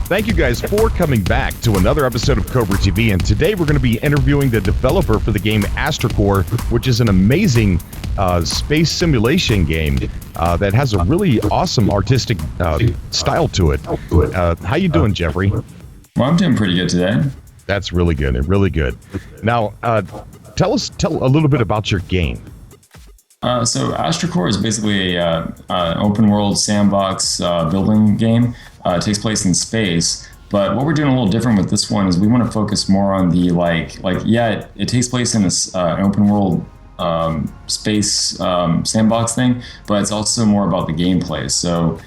Thank you guys for coming back to another episode of Cobra TV, and today we're going to be interviewing the developer for the game Astrakore, which is an amazing space simulation game that has a really awesome artistic style to it. How you doing, Jeffrey? Well, I'm doing pretty good today. That's really good, really good. Now, tell a little bit about your game. So Astrakore is basically an open world sandbox building game. It takes place in space, but what we're doing a little different with this one is we want to focus more on the it takes place in an open world space sandbox thing, but it's also more about the gameplay. So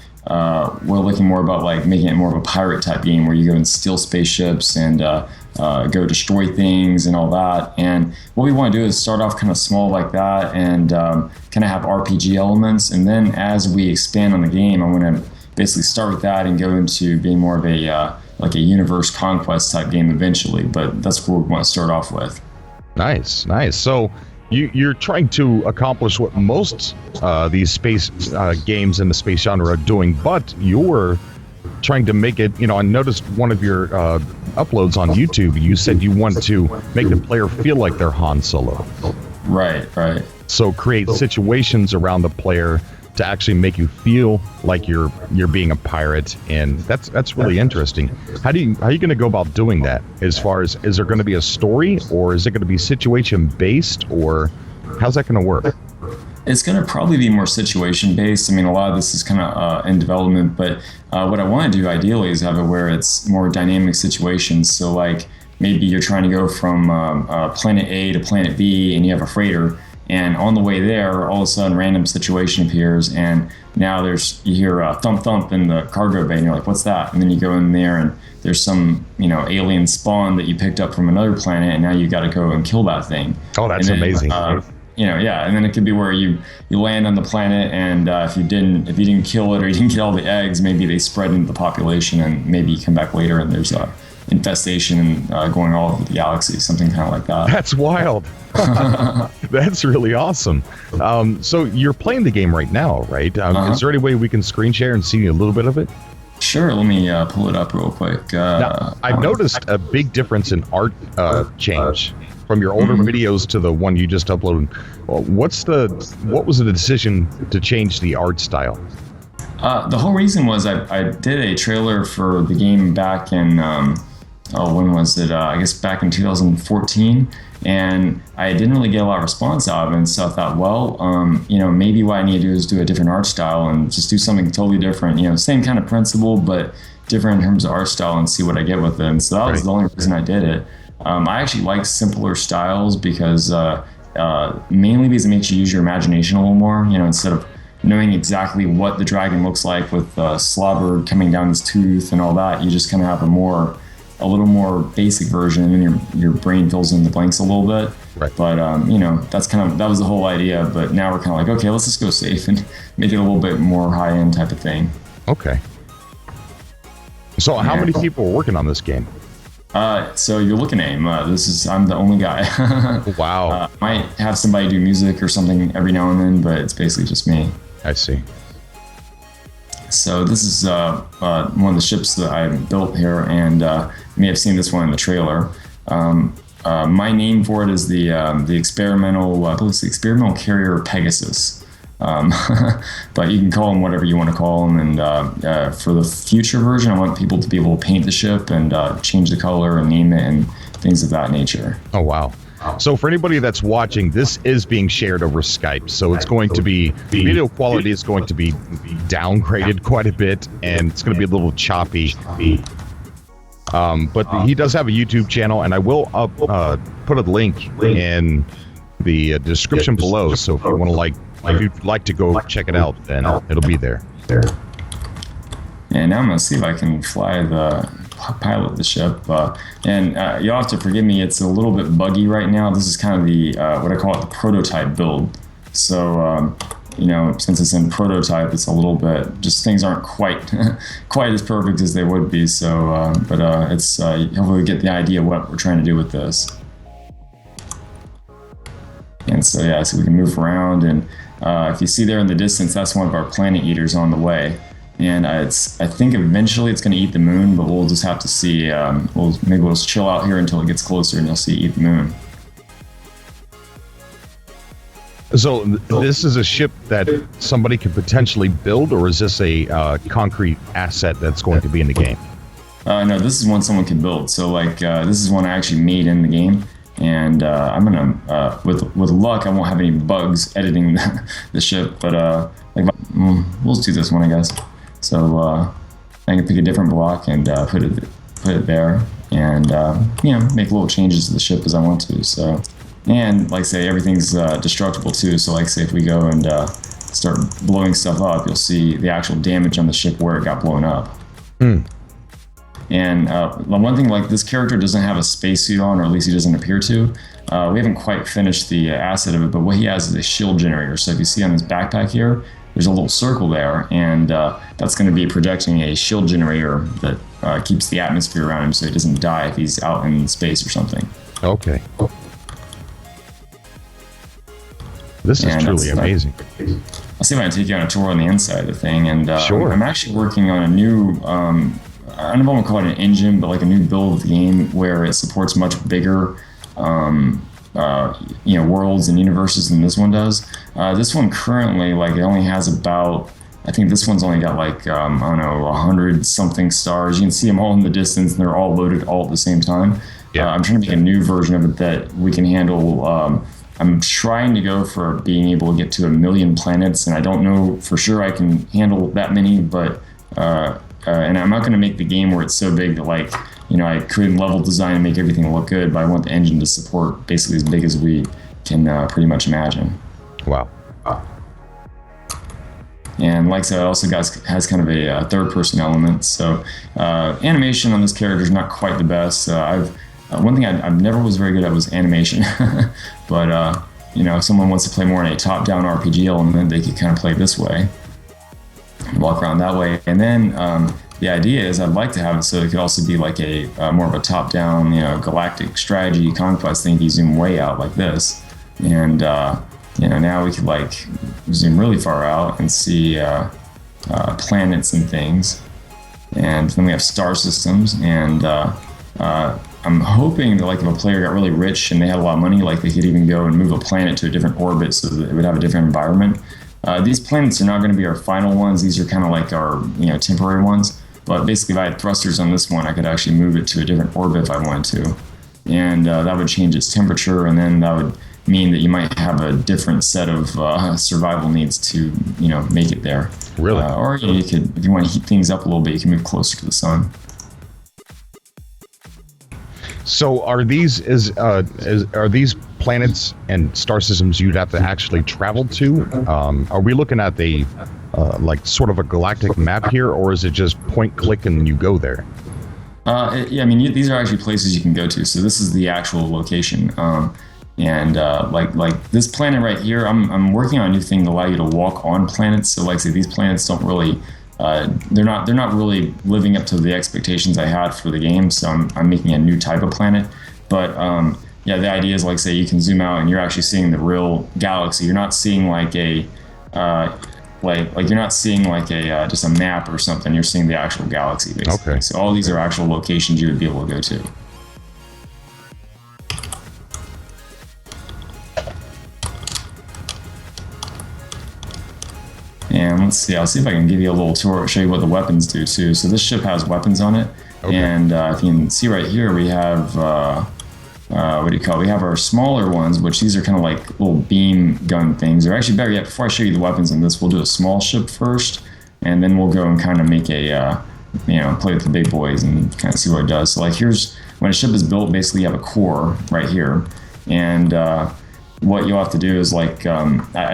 we're looking more about making it more of a pirate type game where you go and steal spaceships and go destroy things and all that. And what we want to do is start off kind of small like that and kind of have RPG elements. And then as we expand on the game, I want to basically start with that and go into being more of a universe conquest type game eventually. But that's what we want to start off with. Nice. So you're trying to accomplish what most these space games in the space genre are doing, but you're trying to make it, I noticed one of your uploads on YouTube, you said you want to make the player feel like they're Han Solo. Right. So create situations around the player to actually make you feel like you're being a pirate, and that's really interesting. How are you going to go about doing that? As far as, is there going to be a story, or is it going to be situation based, or how's that going to work? It's going to probably be more situation based. I mean, a lot of this is kind of in development, but what I want to do ideally is have it where it's more dynamic situations. So maybe you're trying to go from planet A to planet B, and you have a freighter. And on the way there, all of a sudden, random situation appears, and now you hear a thump thump in the cargo bay, and you're like, "What's that?" And then you go in there, and there's some alien spawn that you picked up from another planet, and now you got to go and kill that thing. Oh, that's amazing. Yeah, and then it could be where you land on the planet, and if you didn't kill it or you didn't get all the eggs, maybe they spread into the population, and maybe you come back later and there's a infestation going all over the galaxy, something kind of like that. That's wild. That's really awesome. So you're playing the game right now, right? Is there any way we can screen share and see a little bit of it? Sure, let me pull it up real quick. Now, I've noticed a big difference in art change from your older videos to the one you just uploaded. What was the decision to change the art style? The whole reason was I did a trailer for the game back in when was it? I guess back in 2014, and I didn't really get a lot of response out of it. And so I thought, maybe what I need to do is do a different art style and just do something totally different. Same kind of principle, but different in terms of art style, and see what I get with it. And so that was the only reason I did it. I actually like simpler styles because mainly because it makes you use your imagination a little more. Instead of knowing exactly what the dragon looks like with slobber coming down his tooth and all that, you just kind of have a little more basic version, and then your brain fills in the blanks a little bit. Right. But that was the whole idea. But now we're kind of like, okay, let's just go safe and make it a little bit more high end type of thing. Okay. So how many people are working on this game? So you're looking at him. I'm the only guy. Wow. Might have somebody do music or something every now and then, but it's basically just me. I see. So this is one of the ships that I built here, and you may have seen this one in the trailer. My name for it is the experimental carrier Pegasus. But you can call them whatever you want to call them. And for the future version, I want people to be able to paint the ship and change the color and name it and things of that nature. Oh, wow. So for anybody that's watching, this is being shared over Skype. So it's going to be, video quality is going to be downgraded quite a bit, and it's going to be a little choppy. But he does have a YouTube channel, and I will put a link in the description below. So if you want to if you'd like to go check it out, then it'll be there. And now I'm going to see if I can pilot the ship. You'll have to forgive me, it's a little bit buggy right now. This is kind of the, what I call it, the prototype build. So, since it's in prototype, it's a little bit, just things aren't quite as perfect as they would be. So, it's, hopefully get the idea of what we're trying to do with this. And so, so we can move around, and if you see there in the distance, that's one of our planet eaters on the way. and I think eventually it's going to eat the moon, but we'll just have to see. Maybe we'll just chill out here until it gets closer, and you'll see it eat the moon. So this is a ship that somebody could potentially build, or is this a concrete asset that's going to be in the game? No, this is one someone can build. So like this is one I actually made in the game, and I'm gonna with luck I won't have any bugs editing the ship, but we'll just do this one, I guess. So I can pick a different block and put it there, and make little changes to the ship as I want to. So. And like say everything's destructible too, so like say if we go and start blowing stuff up, you'll see the actual damage on the ship where it got blown up. And one thing, like this character doesn't have a spacesuit on, or at least he doesn't appear to. We haven't quite finished the asset of it, but what he has is a shield generator. So if you see on this backpack here, there's a little circle there, and that's going to be projecting a shield generator that keeps the atmosphere around him so he doesn't die if he's out in space or something. Okay. This is truly amazing. I'll see if I can take you on a tour on the inside of the thing. And sure. I'm actually working on a new, I don't want to call it an engine, but like a new build of the game where it supports much bigger, worlds and universes than this one does. This one currently, like, it only has about, I think this one's only got like, 100 something stars. You can see them all in the distance, and they're all loaded all at the same time. Yeah. I'm trying to make a new version of it that we can handle. I'm trying to go for being able to get to 1 million planets, and I don't know for sure I can handle that many, but and I'm not going to make the game where it's so big that I could level design and make everything look good, but I want the engine to support basically as big as we can pretty much imagine. Wow. And like I said, it also has kind of a third-person element, so animation on this character is not quite the best. One thing I never was very good at was animation, but if someone wants to play more in a top-down RPG element, they could kind of play this way, walk around that way. And then the idea is I'd like to have it so it could also be like a more of a top-down, galactic strategy conquest thing. You zoom way out like this, and now we could like zoom really far out and see planets and things, and then we have star systems and. I'm hoping that if a player got really rich and they had a lot of money, they could even go and move a planet to a different orbit so that it would have a different environment. These planets are not going to be our final ones. These are kind of like our temporary ones. But basically, if I had thrusters on this one, I could actually move it to a different orbit if I wanted to. And that would change its temperature, and then that would mean that you might have a different set of survival needs to make it there. Really? Or you could, if you want to heat things up a little bit, you can move closer to the sun. So are these are these planets and star systems you'd have to actually travel to? Are we looking at the sort of a galactic map here, or is it just point click and you go there? These are actually places you can go to. So this is the actual location, and like this planet right here, I'm working on a new thing to allow you to walk on planets. So like say these planets don't really. They're not really living up to the expectations I had for the game, so I'm making a new type of planet. But the idea is say you can zoom out and you're actually seeing the real galaxy. You're not seeing you're not seeing just a map or something. You're seeing the actual galaxy basically. Okay. So all these are actual locations you would be able to go to. And let's see, I'll see if I can give you a little tour, show you what the weapons do too. So this ship has weapons on it. Okay. And if you can see right here, we have, we have our smaller ones, which these are kind of like little beam gun things. Or actually better yet, before I show you the weapons on this, we'll do a small ship first, and then we'll go and kind of make a, play with the big boys and kind of see what it does. So here's, when a ship is built, basically you have a core right here. And what you'll have to do is I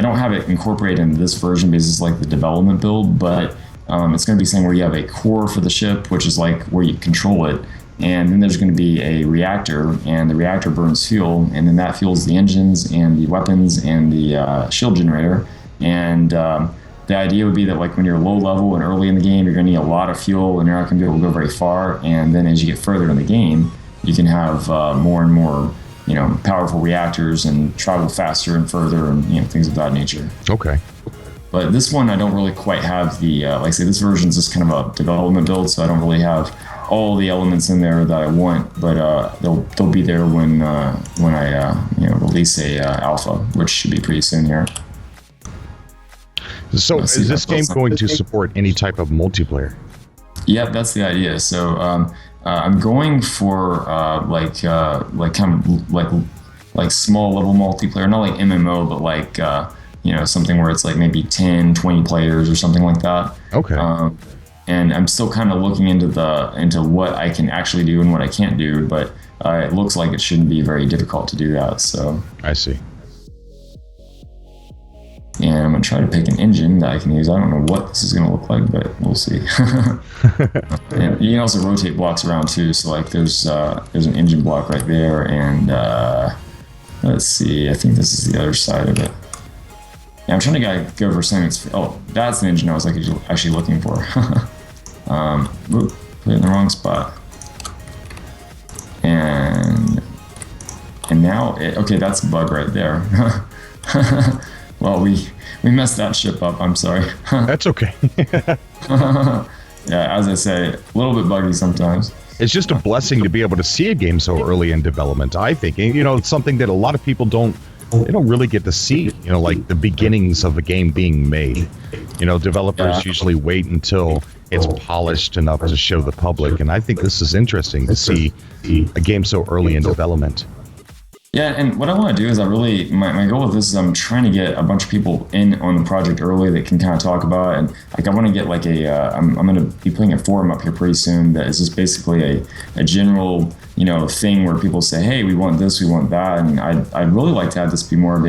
don't have it incorporated into this version because it's the development build, but it's going to be something where you have a core for the ship, which is where you control it, and then there's going to be a reactor, and the reactor burns fuel, and then that fuels the engines and the weapons and the shield generator. And the idea would be that when you're low level and early in the game, you're going to need a lot of fuel and you're not going to be able to go very far, and then as you get further in the game, you can have more and more powerful reactors and travel faster and further and things of that nature. Okay. But this one, I don't really quite have the, like I say, this version is just kind of a development build, so I don't really have all the elements in there that I want, but they'll be there when I release a alpha, which should be pretty soon here. So is this game going to support any type of multiplayer? Yeah, that's the idea. So I'm going for like small level multiplayer, not like MMO, but like something where it's like maybe 10, 20 players or something like that. Okay. And I'm still kind of looking into what I can actually do and what I can't do, but it looks like it shouldn't be very difficult to do that. So I see. And I'm going to try to pick an engine that I can use. I don't know what this is going to look like, but we'll see. And you can also rotate blocks around too. So like there's an engine block right there, and let's see. I think this is the other side of it. Yeah, I'm trying to go for something that's... Oh, that's the engine I was actually looking for. Put it in the wrong spot. And now okay, that's a bug right there. Well, we messed that ship up. I'm sorry. That's okay. Yeah, as I say, a little bit buggy sometimes. It's just a blessing to be able to see a game so early in development, I think. And, it's something that a lot of people don't really get to see, like the beginnings of a game being made. Developers usually wait until it's polished enough to show the public. And I think this is interesting to see a game so early in development. Yeah, and what I want to do is my goal with this is I'm trying to get a bunch of people in on the project early that can kind of talk about it. And like I want to get like I'm going to be putting a forum up here pretty soon that is just basically a general thing where people say, hey, we want this, we want that, and I'd really like to have this be more of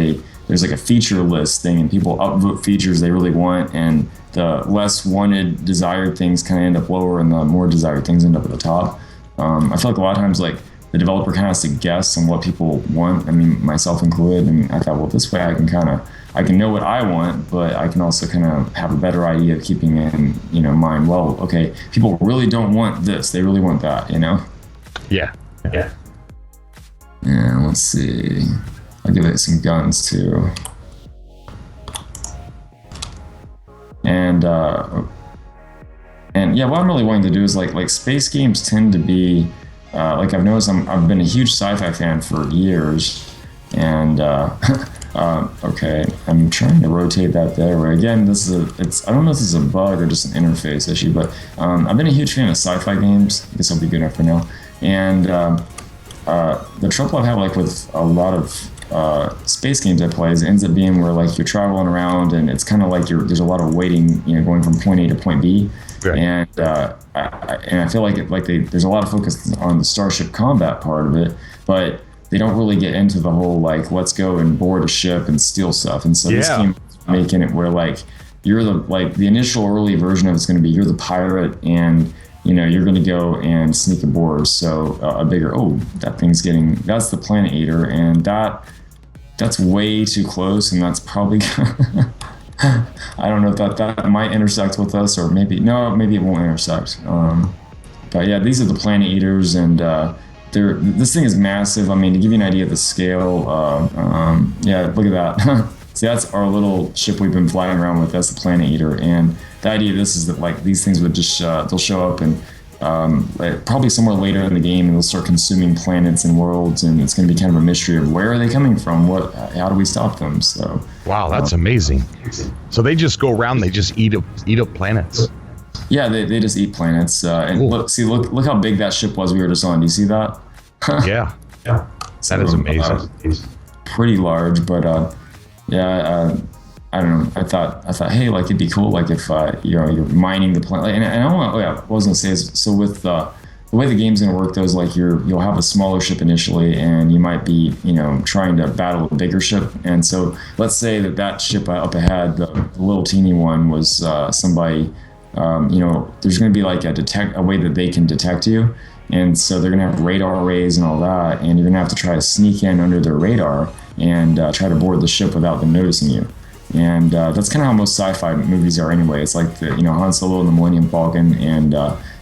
there's like a feature list thing, and people upvote features they really want, and the less wanted, desired things kind of end up lower, and the more desired things end up at the top. I feel like a lot of times the developer kind of has to guess on what people want. I mean, myself included. And I thought, well, this way I can know what I want, but I can also kind of have a better idea of keeping in, mind. Well, okay, people really don't want this; they really want that, Yeah. And let's see. I'll give it some guns too. And yeah, what I'm really wanting to do is like space games tend to be. Like I've noticed, I've been a huge sci-fi fan for years, and okay, I'm trying to rotate that there. Again, I don't know if this is a bug or just an interface issue, but I've been a huge fan of sci-fi games. I guess I'll be good enough for now. And the trouble I've had like with a lot of space games I play is it ends up being where like you're traveling around and it's kind of like there's a lot of waiting, going from point A to point B. Right. And I feel like there's a lot of focus on the starship combat part of it, but they don't really get into the whole like let's go and board a ship and steal stuff. And so this game is making it where like you're the initial early version of it's going to be you're the pirate and you're going to go and sneak aboard. So a bigger that's the Planet Eater, and that's way too close, and that's probably. I don't know if that might intersect with us, or maybe it won't intersect. But yeah, these are the Planet Eaters, and this thing is massive. I mean, to give you an idea of the scale, yeah, look at that. See, that's our little ship we've been flying around with. That's the Planet Eater, and the idea of this is that like these things would just they'll show up and probably somewhere later in the game, and they'll start consuming planets and worlds, and it's going to be kind of a mystery of where are they coming from, how do we stop them? So wow, that's amazing. So they just go around, they just eat up planets. Yeah, they just eat planets. And cool. Look how big that ship was we were just on. Do you see that? Yeah, so, that is amazing. Pretty large, but I don't know. I thought, hey, like it'd be cool, like if you're mining the planet. And I want. What I was gonna say is, so with the way the game's gonna work, though, is like you'll have a smaller ship initially, and you might be trying to battle a bigger ship. And so let's say that ship up ahead, the little teeny one, was somebody. There's gonna be like a way that they can detect you, and so they're gonna have radar arrays and all that, and you're gonna have to try to sneak in under their radar and try to board the ship without them noticing you. And that's kind of how most sci-fi movies are anyway. It's like Han Solo and the Millennium Falcon, and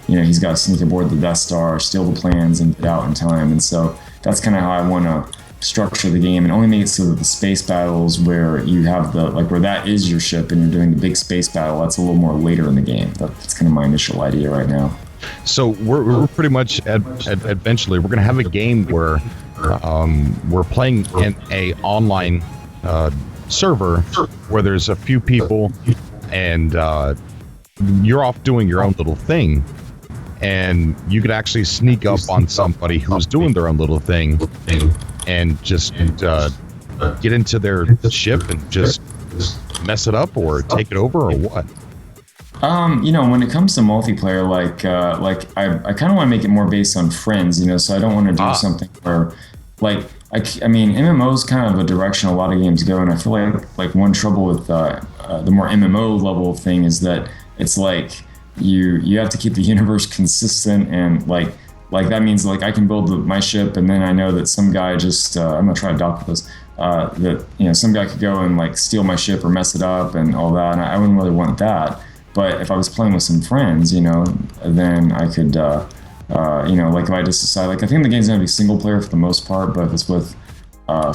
he's got to sneak aboard the Death Star, steal the plans, and get out in time. And so that's kind of how I want to structure the game and only make it so that the space battles where you have where that is your ship and you're doing the big space battle, that's a little more later in the game. That's kind of my initial idea right now. So we're pretty much eventually we're going to have a game where we're playing in a online server where there's a few people and you're off doing your own little thing, and you could actually sneak up on somebody who's doing their own little thing and just get into their ship and just mess it up or take it over or what? When it comes to multiplayer, I kind of want to make it more based on friends, so I don't want to do something where, MMO is kind of a direction a lot of games go, and I feel like one trouble with the more MMO level thing is that it's like you have to keep the universe consistent, and like that means I can build my ship, and then I know that some guy just I'm gonna try to dock this. That some guy could go and steal my ship or mess it up and all that, and I wouldn't really want that. But if I was playing with some friends, then I could, if I just decide, I think the game's gonna be single player for the most part, but if it's with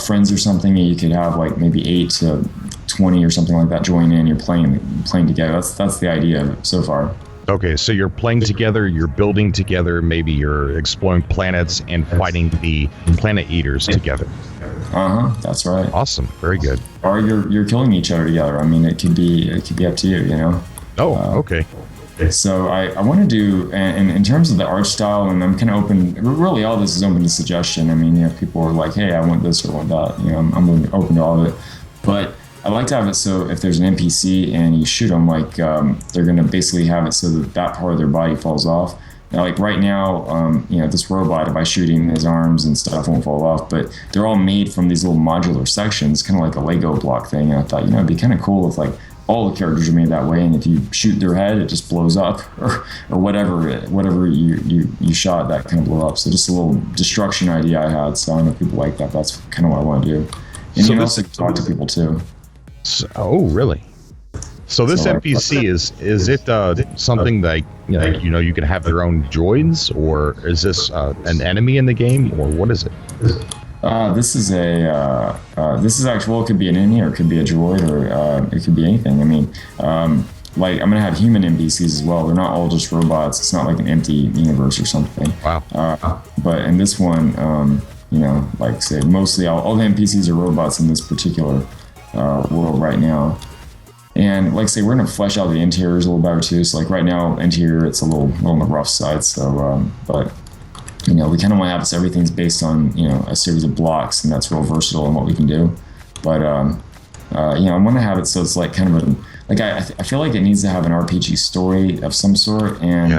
friends or something, you could have maybe 8 to 20 or something like that join in. You're playing together. That's the idea so far. Okay, so you're playing together, you're building together, maybe you're exploring planets and fighting the planet eaters together. That's right. Awesome, very good. Or you're killing each other together. I mean, it could be up to you, Oh, okay. So I want to do, and in terms of the art style, and I'm kind of open, really all this is open to suggestion. I mean, if people are like, hey, I want this or want that, I'm open to all of it. But I like to have it so if there's an NPC and you shoot them, they're going to basically have it so that part of their body falls off. Now, right now, this robot, if I shoot him, his arms and stuff won't fall off, but they're all made from these little modular sections, kind of like a Lego block thing. And I thought, it'd be kind of cool if all the characters are made that way, and if you shoot their head, it just blows up, or whatever you shot, that kind of blow up. So just a little destruction idea I had. So I know people like that. That's kind of what I want to do. And you can also talk to people too. Oh, really? So this NPC is it something that you can have your own droids, or is this an enemy in the game, or what is it? This is actually, it could be an enemy, or it could be a droid, or it could be anything. I mean, I'm gonna have human NPCs as well. They're not all just robots. It's not like an empty universe or something. Wow. But in this one, say mostly all the NPCs are robots in this particular world right now. And we're gonna flesh out the interiors a little better too. So right now, interior, it's a little on the rough side. So, but we kind of want to have this. Everything's based on a series of blocks, and that's real versatile in what we can do. But I want to have it so it's kind of I feel like it needs to have an RPG story of some sort, and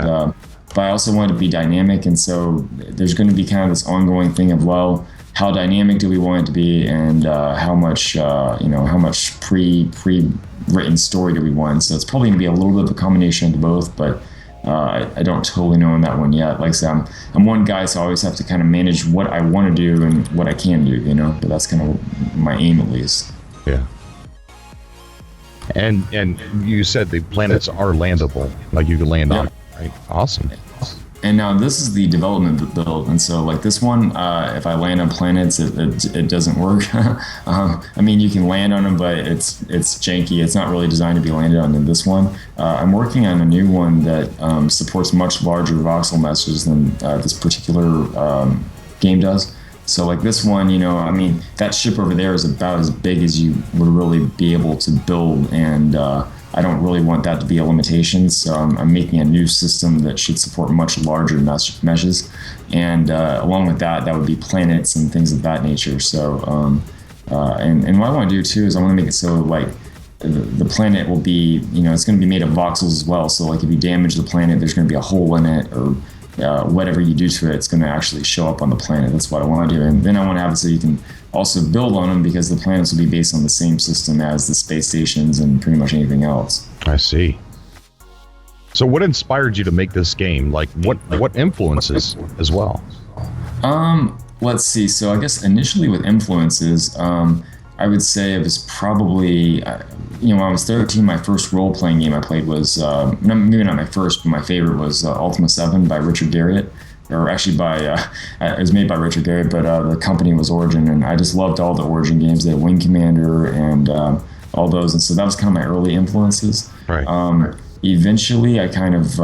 but I also want it to be dynamic, and so there's going to be kind of this ongoing thing of how dynamic do we want it to be, and how much pre-written story do we want. So it's probably going to be a little bit of a combination of both, but I don't totally know on that one yet. Like I said, I'm one guy, so I always have to kind of manage what I want to do and what I can do, but that's kind of my aim at least. Yeah. And you said the planets are landable, you can land on it, right? Awesome. And now this is the development build, and so this one, if I land on planets, it doesn't work. I mean, you can land on them, but it's janky. It's not really designed to be landed on. In this one, I'm working on a new one that supports much larger voxel messages than this particular game does. So this one, that ship over there is about as big as you would really be able to build, and I don't really want that to be a limitation, so I'm making a new system that should support much larger meshes, and along with that would be planets and things of that nature. So, and what I want to do too is I want to make it so the planet will be, it's going to be made of voxels as well. So if you damage the planet, there's going to be a hole in it, or whatever you do to it, it's going to actually show up on the planet. That's what I want to do, and then I want to have it so you can also build on them, because the planets will be based on the same system as the space stations and pretty much anything else. I see. So what inspired you to make this game? What influences as well? Let's see. So I guess initially with influences, I would say it was probably, when I was 13, my first role-playing game I played was, maybe not my first, but my favorite was Ultima 7 by Richard Garriott. or actually by it was made by Richard Garriott, but the company was Origin, and I just loved all the Origin games. They had Wing Commander and all those, and so that was kind of my early influences. Right. Eventually, I kind of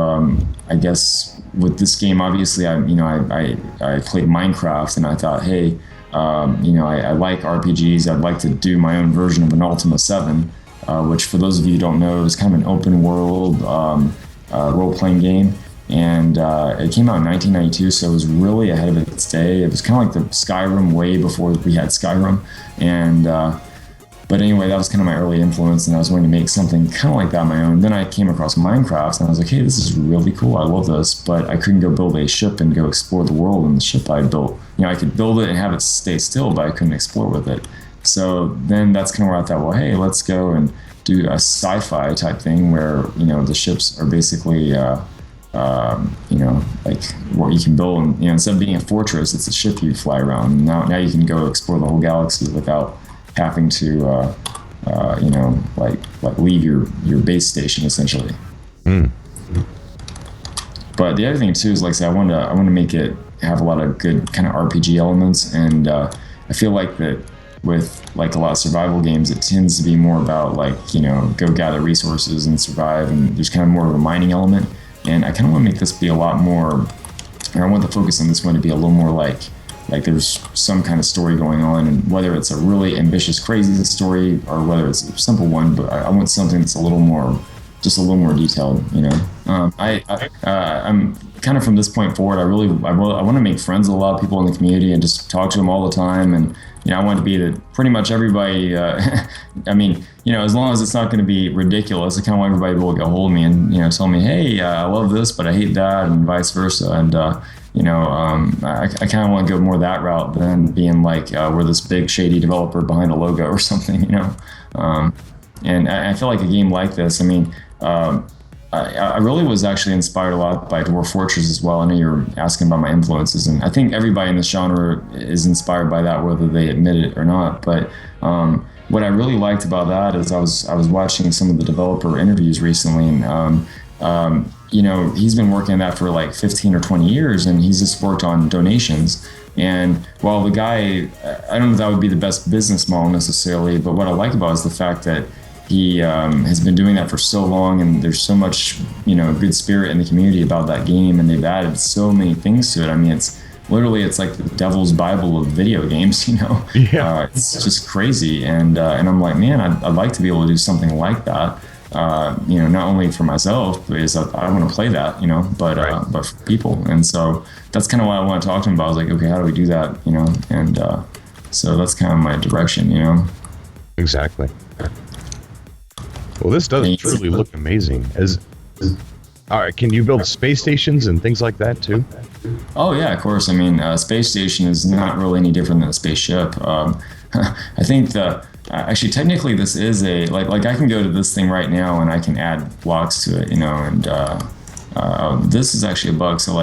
I guess with this game, obviously, I played Minecraft, and I thought, hey, I like RPGs. I'd like to do my own version of an Ultima 7, which for those of you who don't know, is kind of an open world role-playing game. And it came out in 1992, so it was really ahead of its day. It was kind of like the Skyrim way before we had Skyrim. And but anyway, that was kind of my early influence, and I was wanting to make something kind of like that on my own. Then I came across Minecraft, and I was like, hey, this is really cool. I love this, but I couldn't go build a ship and go explore the world in the ship I built. I could build it and have it stay still, but I couldn't explore with it. So then that's kind of where I thought, well, hey, let's go and do a sci-fi type thing where, the ships are basically like what you can build, and instead of being a fortress, it's a ship you fly around. And now you can go explore the whole galaxy without having to like leave your base station essentially. But the other thing too is, like I said, I want to make it have a lot of good kind of RPG elements, and I feel like that with like a lot of survival games, it tends to be more about like go gather resources and survive, and there's kind of more of a mining element. And I kind of want to make this be a lot more, or I want the focus on this one to be a little more like there's some kind of story going on, and whether it's a really ambitious, crazy story or whether it's a simple one, but I want something that's a little more detailed, I'm kind of from this point forward, I want to make friends with a lot of people in the community and just talk to them all the time. And I want to be that pretty much everybody, I mean, as long as it's not going to be ridiculous, I kind of want everybody to be able to get a hold of me and, tell me, hey, I love this, but I hate that, and vice versa. And, I kind of want to go more that route than being like, we're this big shady developer behind a logo or something, and I feel like a game like this, I mean, I really was actually inspired a lot by Dwarf Fortress as well. I know you're asking about my influences, and I think everybody in this genre is inspired by that, whether they admit it or not. But what I really liked about that is I was watching some of the developer interviews recently, and he's been working on that for like 15 or 20 years, and he's just worked on donations. And while the guy, I don't know if that would be the best business model necessarily, but what I like about it is the fact that he has been doing that for so long, and there's so much, good spirit in the community about that game, and they've added so many things to it. I mean, it's like the devil's Bible of video games, Yeah. It's just crazy. And I'm like, man, I'd like to be able to do something like that. Not only for myself, because I want to play that, but Right. But for people. And so that's kind of why I want to talk to him about. I was like, okay, how do we do that, And so that's kind of my direction, Exactly. Well, this does truly look amazing. All right, can you build space stations and things like that too? Oh yeah, of course. I mean, a space station is not really any different than a spaceship. I think actually technically this is a like I can go to this thing right now and I can add blocks to it, and this is actually a bug. So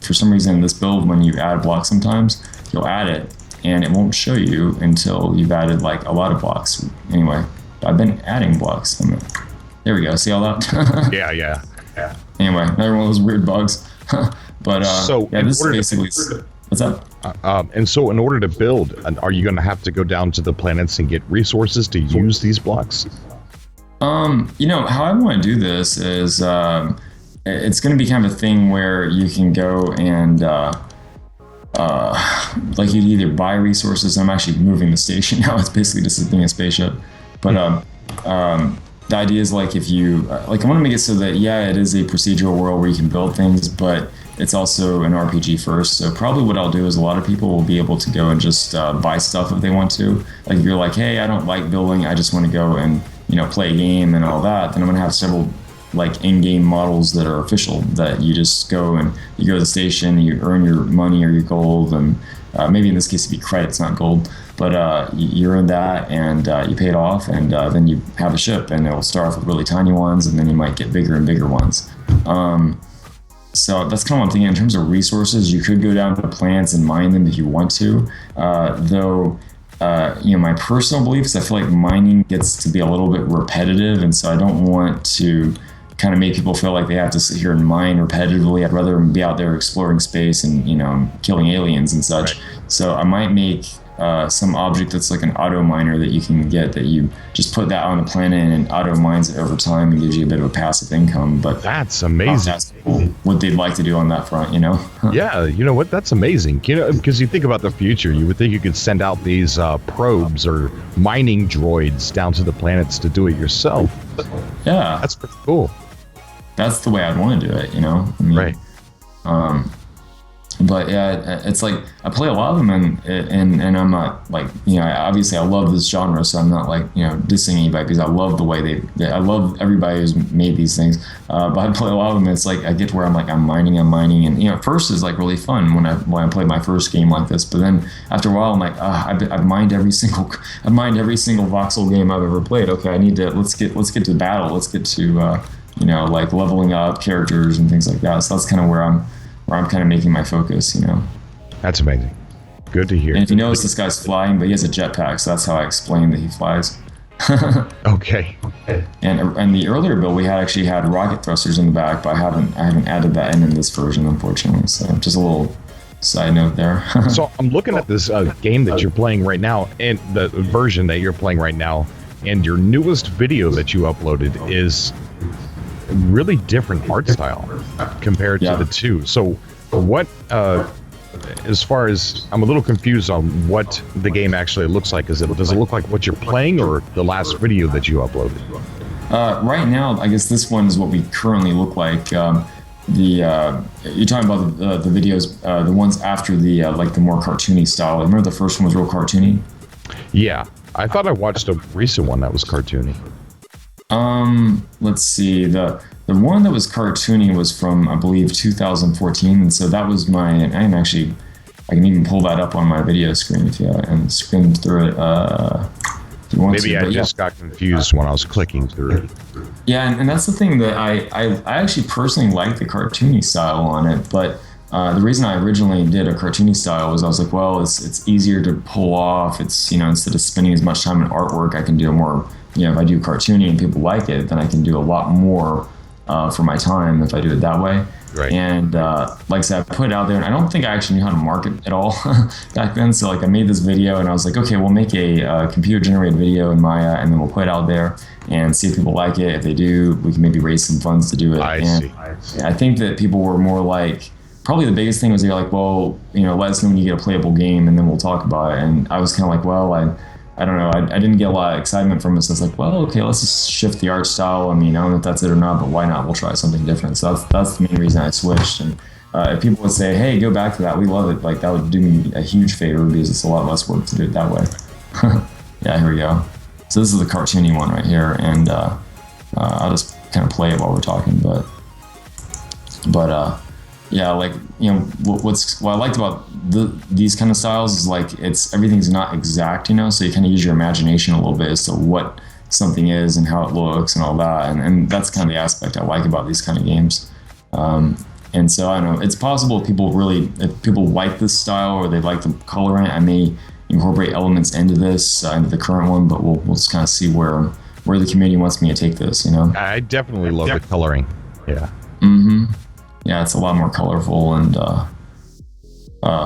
for some reason in this build, when you add a block, sometimes you'll add it and it won't show you until you've added like a lot of blocks. Anyway, I've been adding blocks. There we go. See all that? Yeah. Anyway, another one of those weird bugs. But So yeah, this is basically what's up. And so in order to build, are you going to have to go down to the planets and get resources to use these blocks? How I want to do this is it's going to be kind of a thing where you can go and like you either buy resources. I'm actually moving the station now. It's basically just being a spaceship. But the idea is like if you I want to make it so that it is a procedural world where you can build things, but it's also an RPG first. So probably what I'll do is a lot of people will be able to go and just buy stuff if they want to. Like if you're like, hey, I don't like building, I just want to go and play a game and all that, then I'm gonna have several like in-game models that are official that you just go and you go to the station, you earn your money or your gold, and maybe in this case it'd be credits, not gold. But you earn that and you pay it off, and then you have a ship, and it'll start off with really tiny ones, and then you might get bigger and bigger ones. So that's kind of what I'm thinking. In terms of resources, you could go down to planets and mine them if you want to. Though, my personal belief is I feel like mining gets to be a little bit repetitive, and so I don't want to kind of make people feel like they have to sit here and mine repetitively. I'd rather be out there exploring space and, you know, killing aliens and such. Right. So I might make some object that's like an auto miner that you can get, that you just put that on the planet and it auto mines it over time and gives you a bit of a passive income. But that's amazing. That's what they'd like to do on that front, you know? Yeah, you know what? That's amazing. You know, because you think about the future, you would think you could send out these probes or mining droids down to the planets to do it yourself. Yeah, that's pretty cool. That's the way I'd want to do it, you know? I mean, right. But yeah, it's like I play a lot of them, and I'm not like, you know, obviously I love this genre, so I'm not like, you know, dissing anybody, because I love the way I love everybody who's made these things. But I play a lot of them. It's like I get to where I'm like I'm mining, and you know, at first it's like really fun when I played my first game like this, but then after a while I'm like, I've mined every single voxel game I've ever played. Okay, I need to let's get to battle. Let's get to you know, like leveling up characters and things like that. So that's kind of where I'm kind of making my focus, you know. That's amazing. Good to hear. And if you notice, this guy's flying, but he has a jetpack, so that's how I explain that he flies. Okay. And the earlier build, we actually had rocket thrusters in the back, but I haven't added that in this version, unfortunately. So just a little side note there. So I'm looking at this game that you're playing right now, and the version that you're playing right now, and your newest video that you uploaded is really different art style compared to the two. So what, as far as, I'm a little confused on what the game actually looks like. Does it look like what you're playing, or the last video that you uploaded? Right now, I guess this one is what we currently look like. You're talking about the videos, the ones after the like the more cartoony style. Remember the first one was real cartoony? Yeah, I thought I watched a recent one that was cartoony. Let's see. The one that was cartoony was from, I believe, 2014, and so that was I can even pull that up on my video screen if you and screen through it. If you want Maybe to. I just got confused when I was clicking through it. Yeah, and that's the thing that I actually personally like the cartoony style on it, but the reason I originally did a cartoony style was I was like, well, it's easier to pull off. It's, you know, instead of spending as much time in artwork, I can do a more, you know, if I do cartoony and people like it, then I can do a lot more for my time if I do it that way. Right. And like I said, I put it out there, and I don't think I actually knew how to market at all back then. So like I made this video, and I was like, okay, we'll make a computer-generated video in Maya, and then we'll put it out there and see if people like it. If they do, we can maybe raise some funds to do it. I see. I think that people were more like, probably the biggest thing was they're like, well, you know, let us know when you get a playable game, and then we'll talk about it. And I was kind of like, well, I don't know. I didn't get a lot of excitement from it. So I was like, well, okay, let's just shift the art style. I mean, I don't know if that's it or not, but why not? We'll try something different. So that's the main reason I switched. And if people would say, hey, go back to that, we love it, like that would do me a huge favor, because it's a lot less work to do it that way. Yeah, here we go. So this is the cartoony one right here. And I'll just kind of play it while we're talking. But yeah, like, you know, what I liked about these kind of styles is like everything's not exact, you know, so you kind of use your imagination a little bit as to what something is and how it looks and all that, and that's kind of the aspect I like about these kind of games. And so I don't know, it's possible if people like this style or they like the coloring, I may incorporate elements into the current one, but we'll just kind of see where the community wants me to take this, you know. I definitely love the coloring. Yeah. Mm-hmm. Yeah, it's a lot more colorful and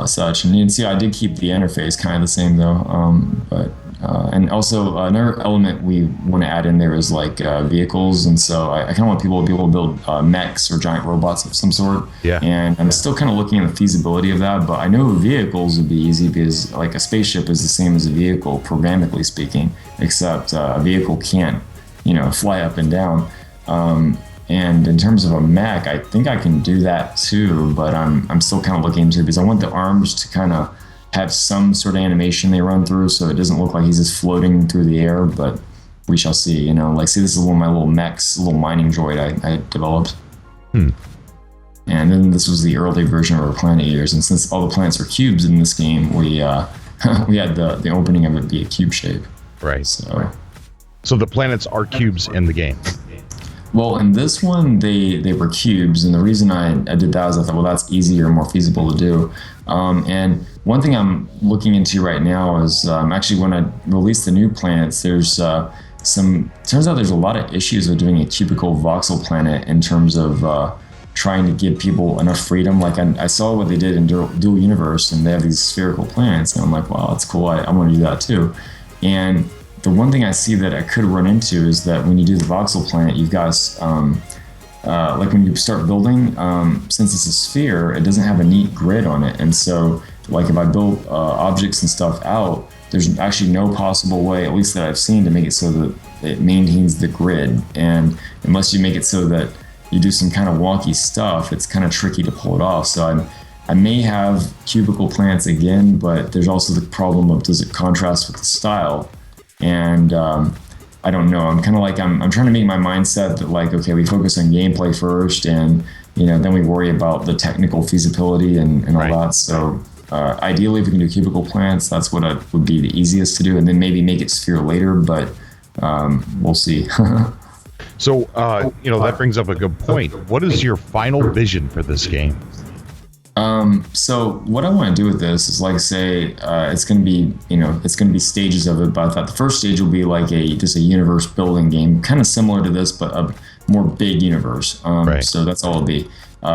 such. And you can see I did keep the interface kind of the same though. And also another element we want to add in there is like vehicles. And so I kind of want people to be able to build mechs or giant robots of some sort. Yeah. And I'm still kind of looking at the feasibility of that. But I know vehicles would be easy, because like a spaceship is the same as a vehicle, programmatically speaking, except a vehicle can't, you know, fly up and down. And in terms of a mech, I think I can do that too, but I'm still kind of looking into it, because I want the arms to kind of have some sort of animation they run through, so it doesn't look like he's just floating through the air, but we shall see, you know. Like, see, this is one of my little mechs, a little mining droid I developed. And then this was the early version of our Planet Eaters, and since all the planets are cubes in this game, we had the opening of it be a cube shape. Right. So the planets are cubes in the game. Well, in this one, they were cubes, and the reason I did that is I thought, well, that's easier and more feasible to do. And one thing I'm looking into right now is actually when I release the new planets, there's turns out there's a lot of issues with doing a cubicle voxel planet in terms of trying to give people enough freedom. Like I saw what they did in Dual Universe, and they have these spherical planets, and I'm like, wow, that's cool. I want to do that too. And the one thing I see that I could run into is that when you do the voxel planet, you've got like when you start building, since it's a sphere, it doesn't have a neat grid on it, and so like if I build objects and stuff out, there's actually no possible way, at least that I've seen, to make it so that it maintains the grid. And unless you make it so that you do some kind of wonky stuff, it's kind of tricky to pull it off. So I may have cubicle plants again, but there's also the problem of, does it contrast with the style? And I don't know. I'm kind of like, I'm trying to make my mindset that like, okay, we focus on gameplay first, and then we worry about the technical feasibility and all that. So ideally, if we can do cubicle plants, that's what would be the easiest to do, and then maybe make it sphere later, but we'll see. So, that brings up a good point. What is your final vision for this game? So what I want to do with this is, like, say, it's going to be, it's going to be stages of it, but I thought the first stage will be like just a universe building game, kind of similar to this, but a more big universe. So that's all it'll be.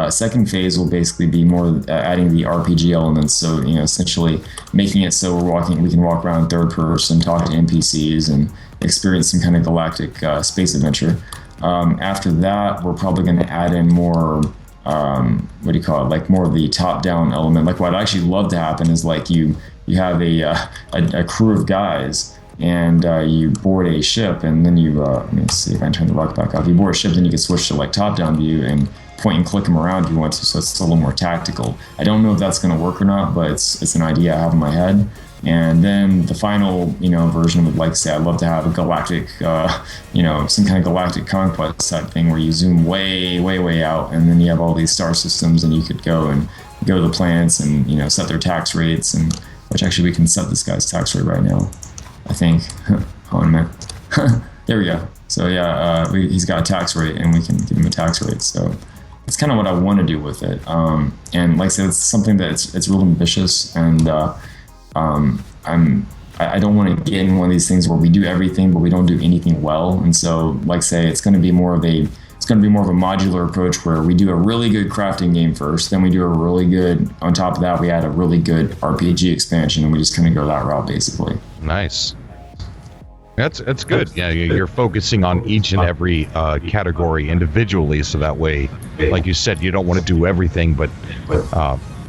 Second phase will basically be more adding the RPG elements. So, essentially making it so we can walk around third person, talk to NPCs, and experience some kind of galactic space adventure. After that, we're probably going to add in more, like more of the top-down element. Like what I'd actually love to happen is like you have a crew of guys, and you board a ship, and then you, let me see if I can turn the rock back off. You board a ship, then you can switch to like top-down view and point and click them around if you want to, so it's a little more tactical. I don't know if that's going to work or not, but it's an idea I have in my head. And then the final, version would, like, say, I'd love to have a galactic, some kind of galactic conquest type thing where you zoom way, way, way out, and then you have all these star systems, and you could go to the planets and, set their tax rates, and which actually we can set this guy's tax rate right now, I think. Hold on a minute. There we go. So yeah, he's got a tax rate, and we can give him a tax rate. So that's kind of what I want to do with it. And like I said, it's something that it's real ambitious, and I don't want to get in one of these things where we do everything but we don't do anything well. And so, like say, it's going to be more of a modular approach where we do a really good crafting game first, then we do a really good, on top of that we add a really good RPG expansion, and we just kind of go that route basically. Nice. That's good. Yeah, you're focusing on each and every category individually, so that way, like you said, you don't want to do everything, but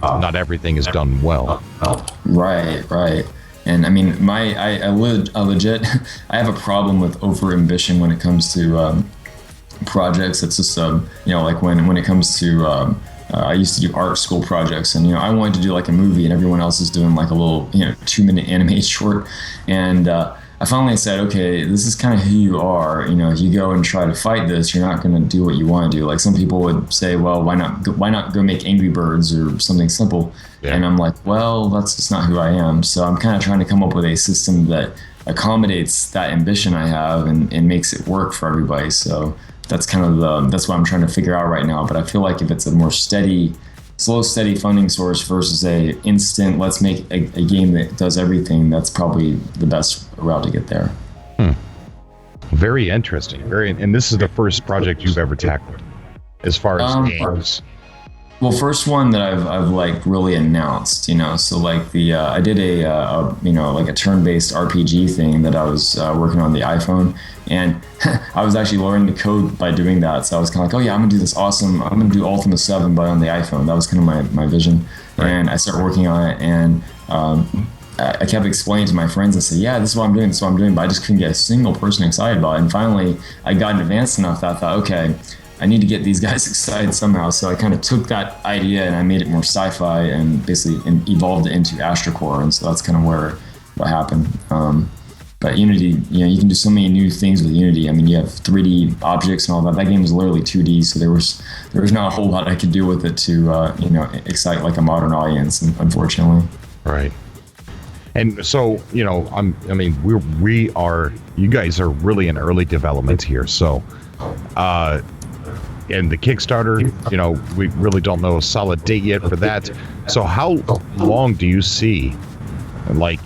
not everything is done well. Right. And I mean, I legit, I have a problem with over ambition when it comes to projects. It's just, like when it comes to, I used to do art school projects, and, I wanted to do like a movie, and everyone else is doing like a little, 2-minute anime short. And, I finally said, okay, this is kind of who you are. If you go and try to fight this, you're not going to do what you want to do. Like some people would say, well, why not go make Angry Birds or something simple? Yeah. And I'm like, well, that's just not who I am. So I'm kind of trying to come up with a system that accommodates that ambition I have and makes it work for everybody. So that's kind of that's what I'm trying to figure out right now. But I feel like if it's a more slow, steady funding source versus a instant, let's make a game that does everything, that's probably the best route to get there. Very interesting. And this is the first project you've ever tackled as far as games. Well, first one that I've like really announced, so like I did like a turn-based RPG thing that I was working on the iPhone, and I was actually learning the code by doing that. So I was kind of like, oh yeah, I'm gonna do this awesome, I'm gonna do Ultima 7 but on the iPhone. That was kind of my vision. Right. And I started working on it, and I kept explaining to my friends, I said, yeah, this is what I'm doing, but I just couldn't get a single person excited about it. And finally I got advanced enough that I thought, okay, I need to get these guys excited somehow. So I kind of took that idea and I made it more sci-fi and basically evolved it into Astrakore. And so that's kind of what happened. But Unity, you can do so many new things with Unity. I mean, you have 3D objects and all that. That game was literally 2D, so there was not a whole lot I could do with it to excite like a modern audience, unfortunately. Right. And so, we are, you guys are really in early development here. So, and the Kickstarter, we really don't know a solid date yet for that. So how long do you see Like,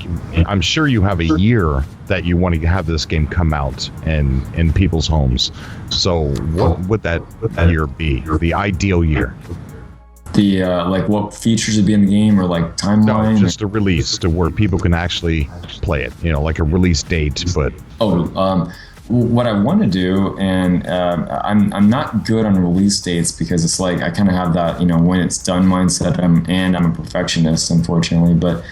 I'm sure you have a year that you want to have this game come out in people's homes. So what would that year be? The ideal year? The like what features would be in the game, or like timeline? No, just a release to where people can actually play it. Like a release date, but what I want to do, and I'm not good on release dates because it's like I kind of have that when it's done mindset. I'm a perfectionist, unfortunately. But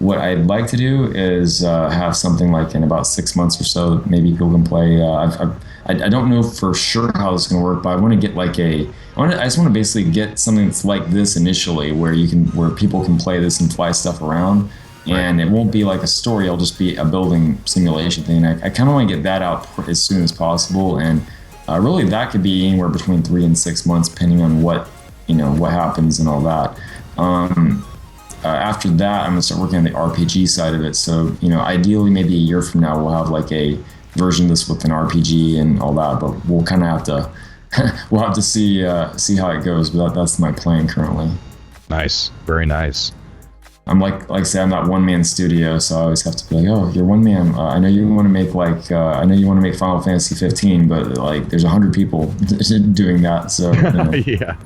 what I'd like to do is have something like in about 6 months or so, maybe people can play. I don't know for sure how this is going to work, but I want to get like I just want to basically get something that's like this initially, where people can play this and fly stuff around. And it won't be like a story, it'll just be a building simulation thing. I kind of want to get that out as soon as possible. And really that could be anywhere between 3 and 6 months, depending on what happens and all that. After that, I'm going to start working on the RPG side of it. So, ideally maybe a year from now, we'll have like a version of this with an RPG and all that, but we'll kind of have to, we'll have to see how it goes. But that's my plan currently. Nice. Very nice. I'm like I say, I'm not one-man studio, so I always have to be like, oh, you're one man. I know you want to make Final Fantasy 15, but like there's 100 people doing that. So yeah.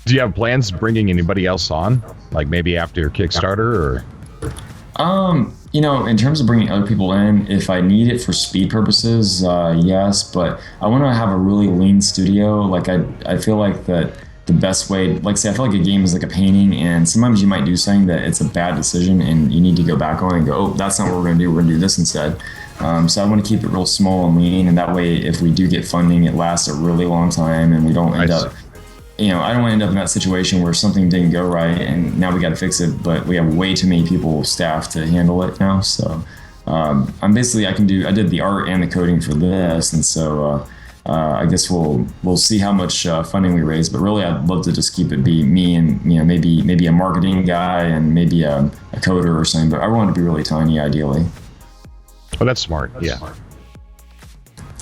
Do you have plans bringing anybody else on, like maybe after your Kickstarter, or? In terms of bringing other people in, if I need it for speed purposes, yes. But I want to have a really lean studio. Like I feel like that. The best way, like say, I feel like a game is like a painting, and sometimes you might do something that it's a bad decision and you need to go back on and go, oh, that's not what we're going to do, we're going to do this instead. So I want to keep it real small and lean, and that way if we do get funding, it lasts a really long time and we don't end up, I don't want to end up in that situation where something didn't go right and now we got to fix it, but we have way too many people, staff to handle it now. So I did the art and the coding for this, and so I guess we'll see how much funding we raise, but really I'd love to just keep it be me and maybe a marketing guy and maybe a coder or something. But I want it to be really tiny, ideally. Oh, that's smart. Yeah.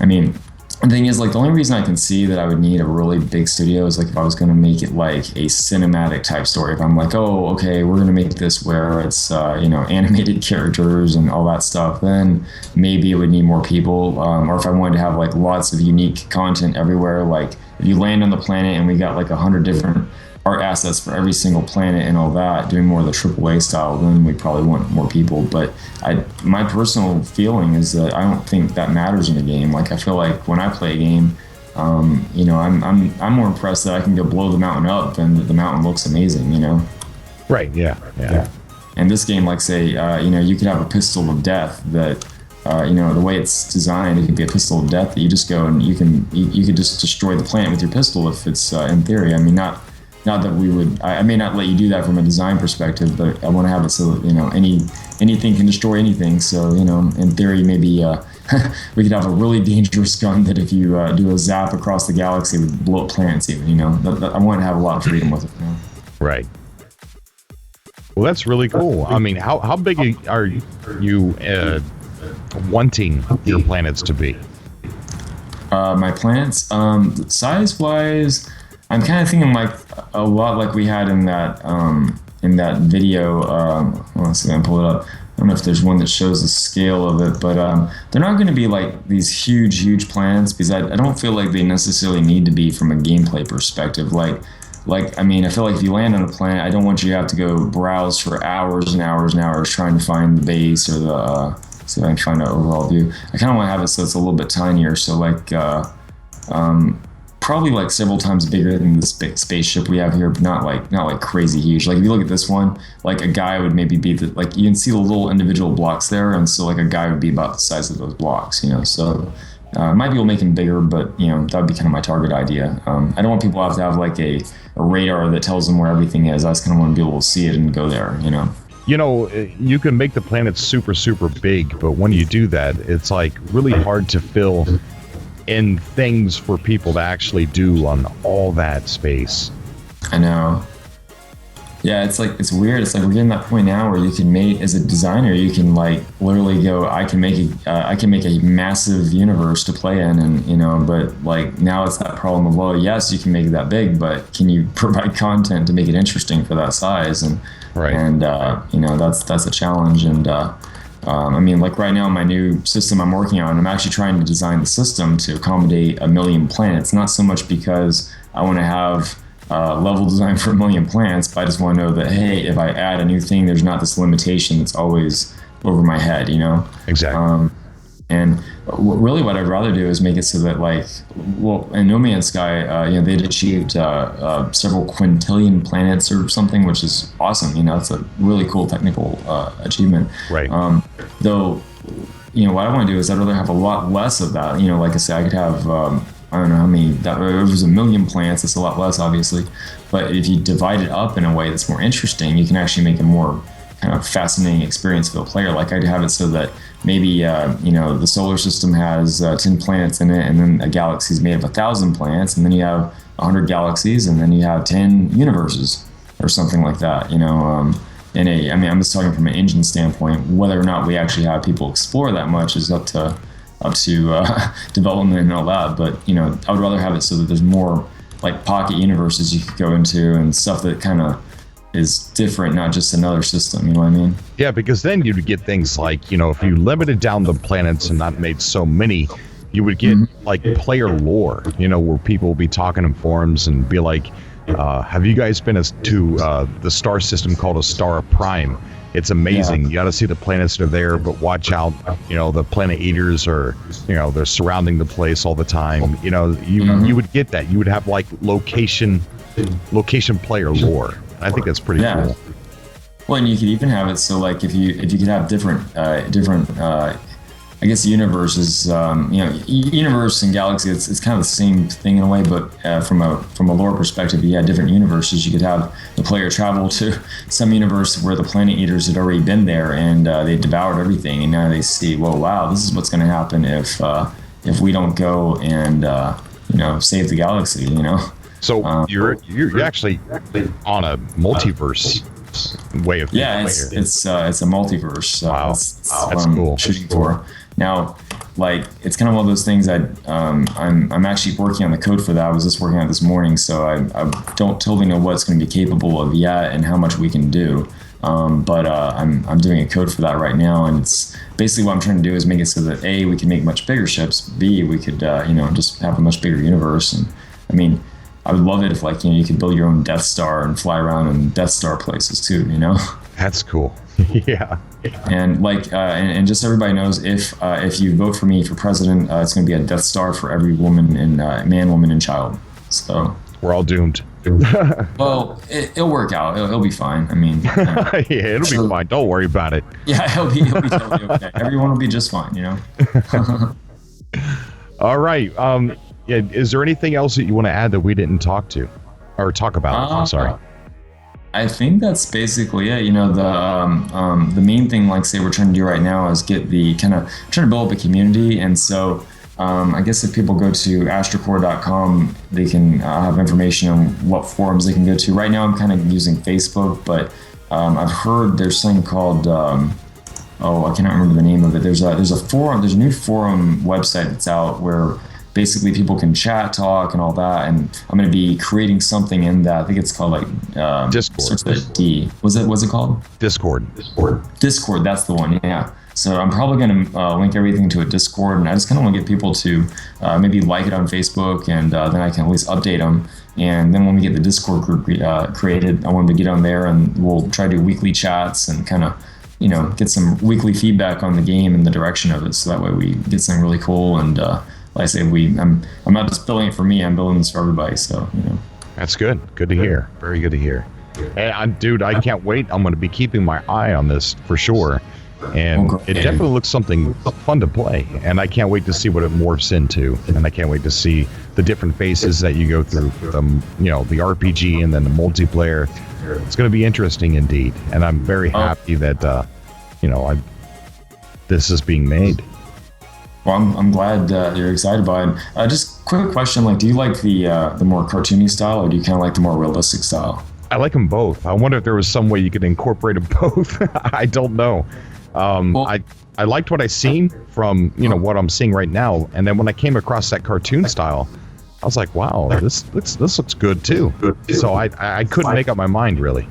I mean, the thing is, like, the only reason I can see that I would need a really big studio is like if I was going to make it like a cinematic type story. If I'm like, oh, okay, we're going to make this where it's animated characters and all that stuff, then maybe it would need more people. Or if I wanted to have like lots of unique content everywhere, like if you land on the planet and we got like 100 different art assets for every single planet and all that, doing more of the AAA style, then we probably want more people. But my personal feeling is that I don't think that matters in a game. Like I feel like when I play a game, I'm more impressed that I can go blow the mountain up and that the mountain looks amazing. Right. Yeah. And this game, like say, you could have a pistol of death that. The way it's designed, it could be a pistol of death that you just go and you could just destroy the planet with your pistol if it's in theory. I mean, not that we would. I may not let you do that from a design perspective, but I want to have it so that anything can destroy anything. So in theory, maybe we could have a really dangerous gun that if you do a zap across the galaxy, would blow up planets. Even I want to have a lot of freedom with it. Right. Well, that's really cool. I mean, how big are you wanting your planets to be? My planets, size wise, I'm kind of thinking like a lot like we had in that video. Let's see, I'm pull it up. I don't know if there's one that shows the scale of it, but they're not going to be like these huge planets, because I don't feel like they necessarily need to be from a gameplay perspective. Like I mean, I feel like if you land on a planet, I don't want you to have to go browse for hours and hours and hours trying to find the base or the so I can find an overall view. I kind of want to have it so it's a little bit tinier, so like probably like several times bigger than the spaceship we have here, but not like crazy huge. Like if you look at this one, like a guy would maybe be like you can see the little individual blocks there, and so like a guy would be about the size of those blocks, So might be able to make them bigger, but that would be kind of my target idea. I don't want people to have like a radar that tells them where everything is. I just kind of want to be able to see it and go there, You can make the planet super big, but when you do that, it's like really hard to fill in things for people to actually do on all that space. I know. Yeah, it's weird. It's like we're getting that point now where you can make, as a designer, you can like literally go, I can make a massive universe to play in, and but like now it's that problem of, well, yes, you can make it that big, but can you provide content to make it interesting for that size? And Right. And that's a challenge. And I mean, like right now, my new system I'm working on, I'm actually trying to design the system to accommodate 1 million planets. Not so much because I want to have level design for 1 million planets, but I just want to know that, hey, if I add a new thing, there's not this limitation that's always over my head, Exactly. And really what I'd rather do is make it so that, like, well, in No Man's Sky, they'd achieved several quintillion planets or something, which is awesome. It's a really cool technical achievement. Right. Though, what I want to do is I'd rather have a lot less of that. Like I said, I could have, I don't know how many, if it was 1 million planets, it's a lot less, obviously. But if you divide it up in a way that's more interesting, you can actually make a more kind of fascinating experience for the player. Like I'd have it so that maybe the solar system has 10 planets in it, and then a galaxy is made of 1,000 planets, and then you have 100 galaxies, and then you have 10 universes or something like that. I'm just talking from an engine standpoint. Whether or not we actually have people explore that much is up to development and all that. But I would rather have it so that there's more like pocket universes you could go into and stuff that kind of is different, not just another system. You know what I mean? Yeah, because then you'd get things like, if you limited down the planets and not made so many, you would get like player lore, where people will be talking in forums and be like, have you guys been to the star system called Astrakore Prime? It's amazing. Yeah. You got to see the planets that are there, but watch out, the planet eaters are, they're surrounding the place all the time. You would get that. You would have like location player lore. I think that's pretty cool. Well, and you could even have it so, like, if you could have different I guess universes, universe and galaxy, it's kind of the same thing in a way, but from a lore perspective, you had different universes. You could have the player travel to some universe where the planet eaters had already been there and they devoured everything, and now they see, well, wow, this is what's going to happen if we don't go and save the galaxy. So you're actually on a multiverse way of thinking. It's a multiverse. Wow, that's cool. I'm shooting for now. Like, it's kind of one of those things that I'm actually working on the code for that. I was just working on it this morning, so I don't totally know what it's going to be capable of yet and how much we can do. But I'm doing a code for that right now, and it's basically what I'm trying to do is make it so that A, we can make much bigger ships. B, we could just have a much bigger universe. And I mean, I would love it if, like, you could build your own Death Star and fly around in Death Star places too. That's cool. Yeah. And like, and just so everybody knows, if you vote for me for president, it's going to be a Death Star for every woman and man, woman, and child. So we're all doomed. Well, it'll work out. It'll be fine. I mean, yeah, it'll be fine. Don't worry about it. Yeah, it'll be totally okay. Everyone will be just fine. All right. Yeah, is there anything else that you want to add that we didn't talk about? I'm sorry. I think that's basically it. The main thing, like, say, we're trying to do right now is get trying to build up a community. And so I guess if people go to astrakore.com, they can have information on what forums they can go to. Right now I'm kind of using Facebook, but I've heard there's something called I cannot remember the name of it. There's a forum. There's a new forum website that's out where basically people can chat, talk, and all that. And I'm going to be creating something in that. I think it's called like Discord. What's it called? Discord. Discord. That's the one. Yeah. So I'm probably going to link everything to a Discord, and I just kind of want to get people to maybe like it on Facebook, and then I can at least update them. And then when we get the Discord group created, I want them to get on there, and we'll try to do weekly chats and kind of get some weekly feedback on the game and the direction of it. So that way we get something really cool. And like I say, I'm not just building it for me. I'm building this for everybody. So That's good. Good to hear. Very good to hear. And dude, I can't wait. I'm going to be keeping my eye on this for sure. And it definitely looks something fun to play, and I can't wait to see what it morphs into, and I can't wait to see the different phases that you go through, the RPG and then the multiplayer. It's going to be interesting indeed, and I'm very happy that this is being made. Well, I'm glad you're excited about it. Just quick question, like, do you like the more cartoony style, or do you kind of like the more realistic style? I like them both. I wonder if there was some way you could incorporate them both. I don't know. I liked what I seen from what I'm seeing right now, and then when I came across that cartoon style, I was like, wow, this looks good too. So I couldn't make up my mind really.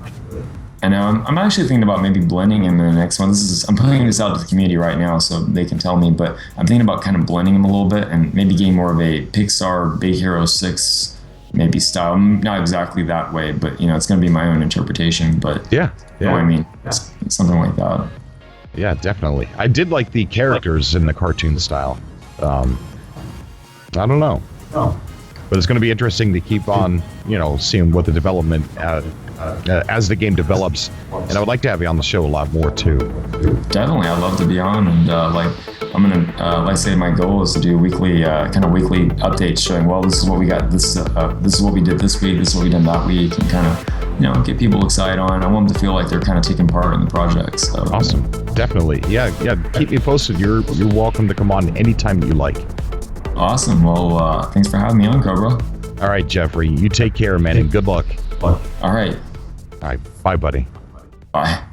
And I'm actually thinking about maybe blending him in the next one. I'm putting this out to the community right now, so they can tell me. But I'm thinking about kind of blending him a little bit and maybe getting more of a Pixar Big Hero 6 maybe style. Not exactly that way, but it's going to be my own interpretation. But yeah. You know what I mean? It's something like that. Yeah, definitely. I did like the characters in the cartoon style. I don't know. Oh. But it's going to be interesting to keep on, seeing what the development as the game develops. And I would like to have you on the show a lot more too. Definitely, I'd love to be on. And I'm gonna, like I say, my goal is to do weekly updates showing, well, this is what we got. This is what we did this week. This is what we did that week, and kind of, get people excited on. I want them to feel like they're kind of taking part in the project. So awesome, definitely, yeah. Keep me posted. You're welcome to come on anytime you like. Awesome. Well, thanks for having me on, Cobra. All right, Jeffrey. You take care, man, and good luck. All right. All right. Bye, buddy. Bye.